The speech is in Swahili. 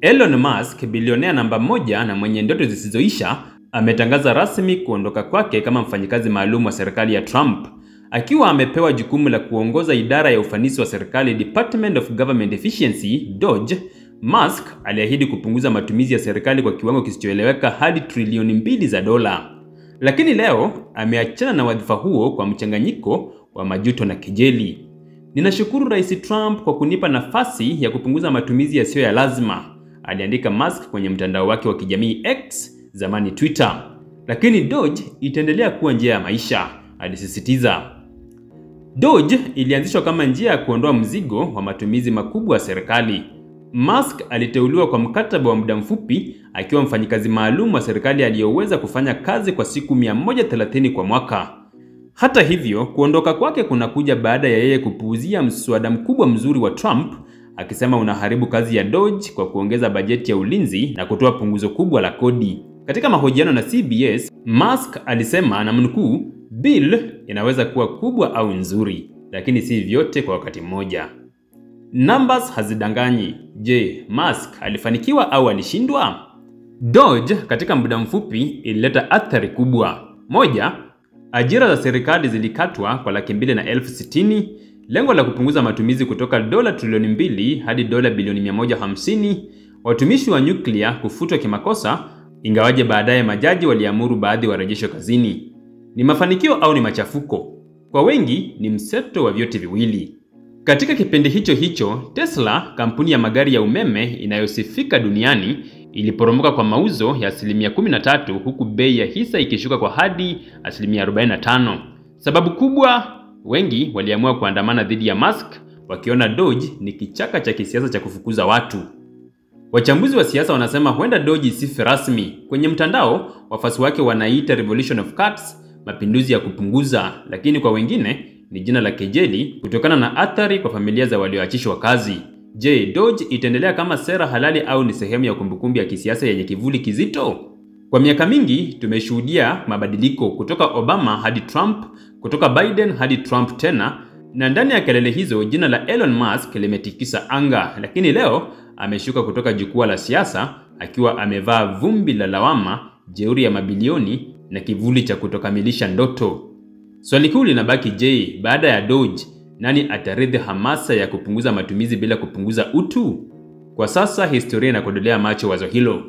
Elon Musk, bilionea namba 1 na mwenye ndoto zisizoisha, ametangaza rasmi kuondoka kwake kama mfanyikazi maalum wa serikali ya Trump. Akiwa amepewa jukumu la kuongoza idara ya ufanisi wa serikali Department of Government Efficiency, DOGE, Musk aliahidi kupunguza matumizi ya serikali kwa kiwango kisichoeleweka hadi trilioni 2 za dola. Lakini leo ameachana na wadhifa huo kwa mchanganyiko wa majuto na kejeli. "Ninashukuru Rais Trump kwa kunipa nafasi ya kupunguza matumizi yasiyo ya lazima," aliandika Musk kwenye mtandao wake wa kijamii X, zamani Twitter. "Lakini DOGE itaendelea kuwa njia ya maisha," alisisitiza. DOGE ilianzishwa kama njia ya kuondoa mzigo wa matumizi makubwa ya serikali. Musk aliteuliwa kwa mkataba wa muda mfupi akiwa mfanyikazi maalum wa serikali aliyeweza kufanya kazi kwa siku 130 kwa mwaka. Hata hivyo, kuondoka kwake kunakuja baada ya yeye kupuuzia mswada mkubwa mzuri wa Trump, akisema unaharibu kazi ya DOGE kwa kuongeza bajeti ya ulinzi na kutoa punguzo kubwa la kodi. Katika mahojiano na CBS, Musk alisema, namnukuu, "Bill inaweza kuwa kubwa au nzuri, lakini si vyote kwa wakati mmoja." Numbers hazidanganyi. Je, Musk alifanikiwa au alishindwa? DOGE katika muda mfupi ilileta athari kubwa. Moja, ajira za serikali zilikatwa kwa 260,000, lengo la kupunguza matumizi kutoka dola trilioni 2 hadi dola bilioni 150, watumishi wa nyuklia kufutwa kimakosa, ingawaje baadaye majaji waliamuru baadhi warejeshwe kazini. Ni mafanikio au ni machafuko? Kwa wengi ni mseto wa vyote viwili. Katika kipindi hicho, Tesla, kampuni ya magari ya umeme inayosifika duniani, iliporomoka kwa mauzo ya 13%, huku bei ya hisa ikishuka kwa hadi 45%. Sababu kubwa, wengi waliamua kuandamana dhidi ya Musk, wakiona DOGE ni kichaka cha kisiasa cha kufukuza watu. Wachambuzi wa siasa wanasema huenda DOGE isife rasmi. Kwenye mtandao, wafuasi wake wanaita Revolution of Cuts, mapinduzi ya kupunguza, lakini kwa wengine ni jina la kejeli kutokana na athari kwa familia za walioachishwa kazi. Je, DOGE itaendelea kama sera halali au ni sehemu ya kumbukumbu ya kisiasa yenye kivuli kizito? Kwa miaka mingi tumeshuhudia mabadiliko kutoka Obama hadi Trump, kutoka Biden hadi Trump tena, na ndani ya kelele hizo jina la Elon Musk limetikisa anga, lakini leo ameshuka kutoka jukwaa la siasa akiwa amevaa vumbi la lawama, jeuri ya mabilioni na kivuli cha kutokamilisha ndoto. Swali kuu linabaki, je, baada ya DOGE nani atarithi hamasa ya kupunguza matumizi bila kupunguza utu? Kwa sasa historia inakodolea macho wazo hilo.